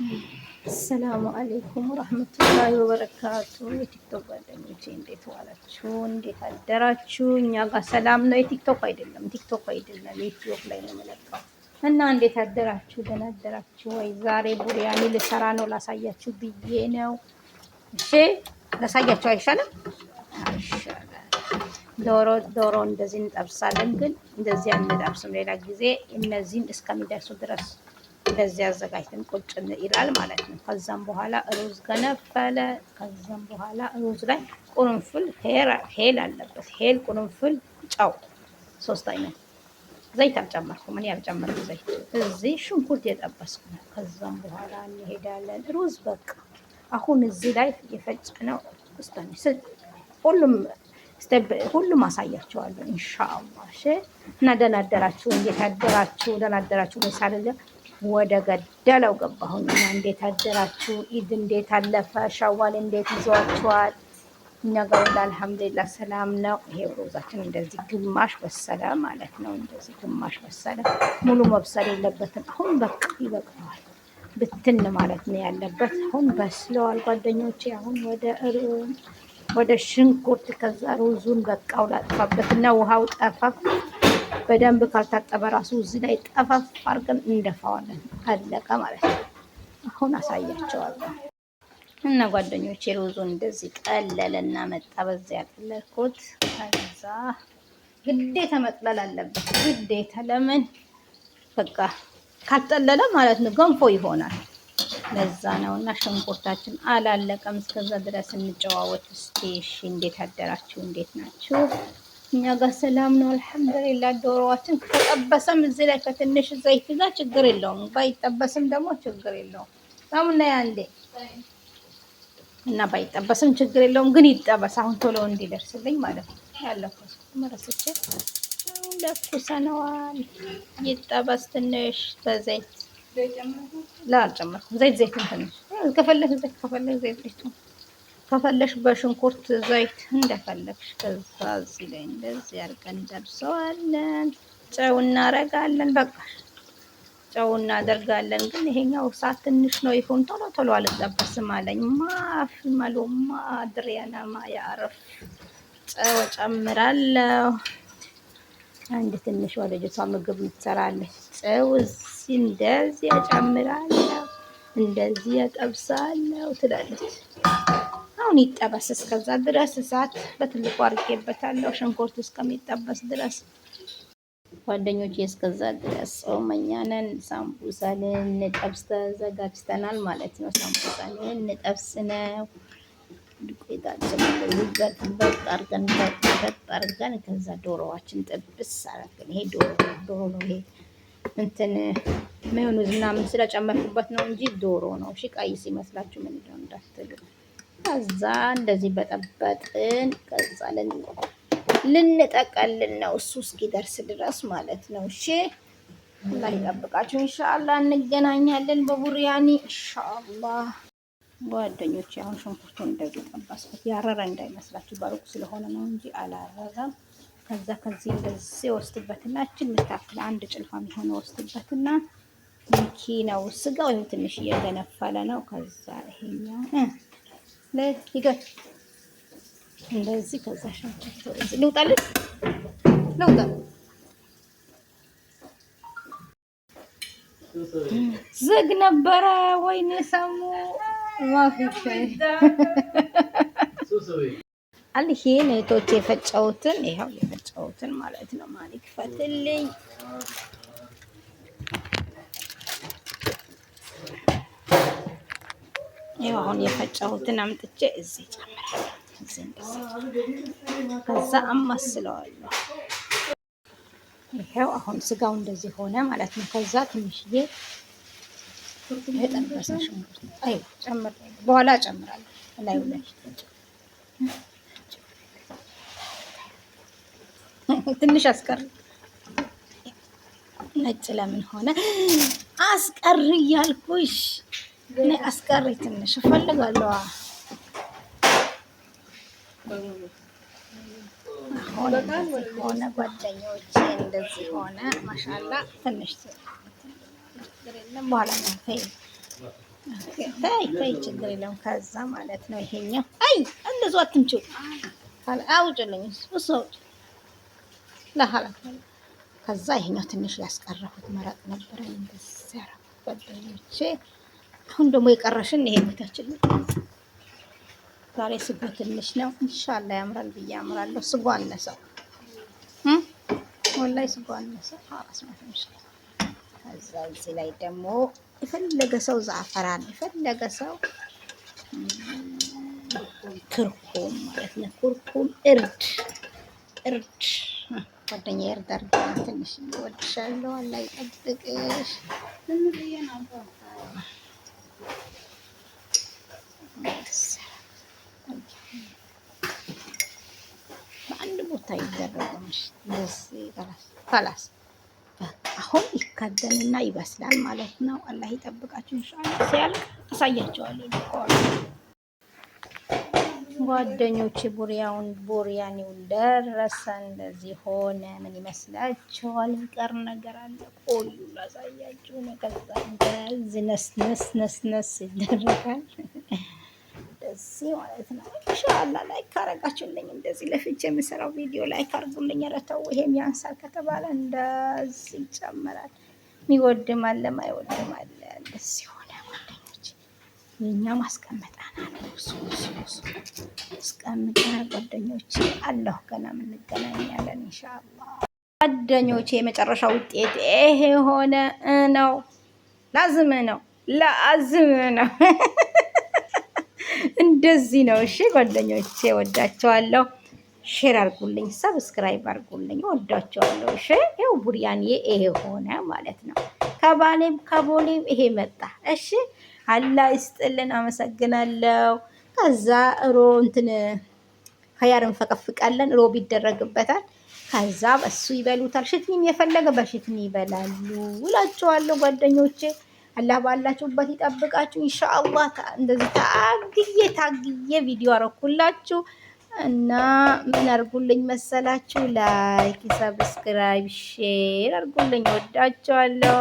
السلام عليكم ورحمة الله وبركاته የቲክቶክ ጓደኞቼ እንዴት ዋላችሁ? እንዴት አደራችሁ? እኛ ጋር ሰላም ነው። ቲክቶክ አይደለም ዩቲዩብ ላይ ነው የምለቀው እና እንዴት አደራችሁ? ደህና አደራችሁ ወይ? ዛሬ ቡሪያኒ ልሰራ ነው ላሳያችሁ ብዬ ነው። እሺ ላሳያችሁ አይሻልም? ዶሮ እንደዚህ እንጠብሳለን፣ ግን እንደዚህ አንጠብስም። ሌላ ጊዜ እነዚህን እስከሚደርሱ ድረስ እንደዚህ አዘጋጅተን ቁጭ ይላል ማለት ነው። ከዛም በኋላ ሩዝ ገነፈለ። ከዛም በኋላ ሩዝ ላይ ቁርንፍል ሄል አለበት። ሄል፣ ቁርንፍል፣ ጨው፣ 3 አይነት ዘይት አልጨመርኩም። እኔ ያልጨመርኩ ዘይት እዚህ ሽንኩርት የጠበስኩ ነው። ከዛም በኋላ እንሄዳለን ሩዝ በቃ አሁን እዚህ ላይ የፈጨነው ሁሉም አሳያቸዋለሁ ኢንሻአላህ። እሺ እና ደህና አደራችሁ? እንዴት አደራችሁ? ደህና አደራችሁ ወይስ አይደለም? ወደ ገደለው ገባሁኝ። እና እንዴት አደራችሁ? ኢድ እንዴት አለፈ? ሻዋል እንዴት ይዟችኋል? እኛ ጋር አልሐምዱሊላህ ሰላም ነው። ይሄ ሩዛችን እንደዚህ ግማሽ በሰለ ማለት ነው። እንደዚህ ግማሽ በሰለ፣ ሙሉ መብሰል የለበትም። አሁን በቃ ይበቃዋል፣ ብትን ማለት ነው ያለበት። አሁን በስለዋል ጓደኞቼ። አሁን ወደ ሽንኩርት፣ ከዛ ሩዙን በቃው ላጥፋበትና ውሃው ጠፈፍ በደንብ ካልታጠበ ራሱ እዚህ ላይ ጠፈፍ አድርገን እንደፋዋለን። አለቀ ማለት ነው። አሁን አሳያቸዋለሁ እና ጓደኞቼ ሩዙን እንደዚህ ቀለለና መጣ። በዚህ ያቀለልኩት ከዛ ግዴታ መጥለል አለበት ግዴታ። ለምን በቃ ካልጠለለ ማለት ነው ገንፎ ይሆናል። ለዛ ነው። እና ሽንኩርታችን አላለቀም። እስከዛ ድረስ እንጨዋወት እስቲ። እሺ እንዴት አደራችሁ? እንዴት ናችሁ? እኛ ጋር ሰላም ነው አልሐምዱሊላህ። ዶሮዋችን ከተጠበሰም እዚህ ላይ ከትንሽ ዘይት ጋር ችግር የለውም፣ ባይጠበስም ደግሞ ችግር የለውም። ሳሙና ያንዴ እና ባይጠበስም ችግር የለውም፣ ግን ይጠበስ አሁን ቶሎ እንዲደርስልኝ ማለት ነው። ያለፈው መረስቼ ለኩሰነዋል። ይጠበስ ትንሽ በዘይት አልጨመርኩም። ዘይት ትንሽ ከፈለሽ ዘይት ከፈለሽ በሽንኩርት ዘይት እንደፈለግሽ። ከዛ እዚህ ላይ እንደዚህ አድርገን እንደርሰዋለን። ጨው እናደርጋለን። በቃ ጨው እናደርጋለን። ግን ይሄኛው እሳት ትንሽ ነው ይሁን፣ ቶሎ አልጠበስም አለኝ። ማፍ ማሉማ ድሪያና ያረፍ ጨው ጨምራለሁ። አንድ ትንሽ ወለጅቷ ምግብ ትሰራለች። ጨው እንደዚህ እጨምራለሁ፣ እንደዚህ እጠብሳለሁ ትላለች። አሁን ይጠበስ። እስከዛ ድረስ እሳት በትልቁ አድርጌበታለሁ፣ ሽንኩርት እስከሚጠበስ ድረስ ጓደኞቼ። እስከዛ ድረስ ጾመኛ ነን። ሳምቡሳ ልንጠብስ ተዘጋጅተናል ማለት ነው። ሳምቡሳ ልንጠብስ ነው። ዱቄታችንን በጥ አድርገን ከዛ ዶሮዋችን ጥብስ አደረግን። ይሄ ዶሮ ነው። ይሄ እንትን ማዮኔዝ ምናምን ስለጨመርኩበት ነው እንጂ ዶሮ ነው። እሺ ቀይ ሲመስላችሁ ምን እንደሆነ እንዳትሉ። ከዛ እንደዚህ በጠበጥን። ከዛ ልንጠቀልል ነው እሱ እስኪደርስ ድረስ ማለት ነው። እሺ አላህ ይጠብቃችሁ። ኢንሻአላህ እንገናኛለን በቡሪያኒ ኢንሻአላህ ጓደኞቼ። አሁን ሽንኩርቱን እንደዚህ ጠባስኩት። ያረረ እንዳይመስላችሁ በሩቅ ስለሆነ ነው እንጂ አላረረም። ከዛ ከዚህ እንደዚህ ወስድበትና እችን ምታክል አንድ ጭልፋ የሚሆነ ወስድበትና ሚኪ ነው ስጋው። ይሄ ትንሽ እየገነፈለ ነው። ከዛ ይሄኛው ይገር እንደዚህ። ከዛ ሽንኩርቱ እዚህ ልውጣ ዝግ ነበረ። ወይኔ ሰሙ ይሄን እህቶቼ የፈጨሁትን ይኸው የፈጨሁትን ማለት ነው። ማን ይክፈትልኝ። ይኸው አሁን የፈጨሁትን አምጥቼ እዚህ ጨምራለሁ። ከዛ አማስለዋለሁ። ይኸው አሁን ስጋው እንደዚህ ሆነ ማለት ነው። ከዛ ትንሽዬ የጠበሰ ሽንኩርት ጨምር፣ በኋላ ጨምራለሁ ላይ ትንሽ አስቀር። ነጭ ለምን ሆነ አስቀር እያልኩሽ እኔ አስቀሪ ትንሽ እፈልጋለሁ። ሆነ ጓደኞቼ እንደዚህ ሆነ። ማሻአላ ትንሽ በኋላ ነው ታይ ችግር የለም። ከዛ ማለት ነው ይሄኛው አይ እንደዚሁ አትምጪው አውጭልኝ እሱ አውጭ ለሐላል። ከዛ ይሄኛው ትንሽ ያስቀረሁት መረቅ ነበረ እንደዚህ ያደረኩት ጓደኞቼ። አሁን ደግሞ የቀረሽን ይሄ ቤታችን ዛሬ ስጎ ትንሽ ነው። ኢንሻአላህ ያምራል ብዬ አምራለሁ። ስጎ አነሰው ወላሂ ስጎ አነሰው። ከዛ እዚህ ላይ ደግሞ የፈለገ ሰው ዛፈራን የፈለገ ሰው ክርኩም ማለት ነው። ኩርኩም እርድ ጓደኛዬ እርድ አድርገን ትንሽ እወድሻለሁ። አላህ ይጠብቅሽ። በአንድ ቦታ ይደረጋል። እንደዚህ ከላስ አሁን ይከደንና ይበስላል ማለት ነው። አላህ ይጠብቃችሁ። ኢንሻአላህ ሲያልቅ አሳያቸዋለሁ። ጓደኞቼ ቡሪያኒው ደረሰ። እንደዚህ ሆነ። ምን ይመስላችኋል? ይቀር ነገር አለ? ቆዩ ላሳያችሁ ነው። ከዛ እንደዚህ ነስነስ ይደረጋል። እንደዚህ ማለት ነው። ኢንሻአላህ ላይክ አረጋችሁልኝ። እንደዚህ ለፍቼ የምሰራው ቪዲዮ ላይክ አርጉልኝ። ኧረ ተው ይሄም ያንሳል ከተባለ እንደዚህ ይጨመራል። የሚወድም አለ ማይወድም አለ። እንደዚህ ሆነ ጓደኞቼ። የኛ ማስቀመጣና ነው አስቀምጠና ጓደኞቼ አለሁ። ገና እንገናኛለን ኢንሻአላህ ጓደኞቼ። የመጨረሻ ውጤት ይሄ ሆነ ነው። ላዝም ነው እንደዚህ ነው። እሺ ጓደኞቼ ወዳቸዋለሁ። ሼር አርጉልኝ፣ ሰብስክራይብ አርጉልኝ። ወዳቸዋለሁ። እሺ ይኸው ቡሪያኒ ይሄ ሆነ ማለት ነው። ከቦሌም ይሄ መጣ። እሺ አላህ ይስጥልን። አመሰግናለሁ። ከዛ ኸያር እንፈቀፍቃለን። ሮብ ይደረግበታል። ከዛ በሱ ይበሉታል። ሽትኒም የፈለገ በሽትኒ ይበላሉ እላችኋለሁ ጓደኞቼ። አላህ ባላችሁበት ይጠብቃችሁ ኢንሻአላህ። እንደዚህ ታግዬ ቪዲዮ አረኩላችሁ እና ምን አርጉልኝ መሰላችሁ? ላይክ፣ ሰብስክራይብ፣ ሼር አርጉልኝ። ወዳችኋለሁ።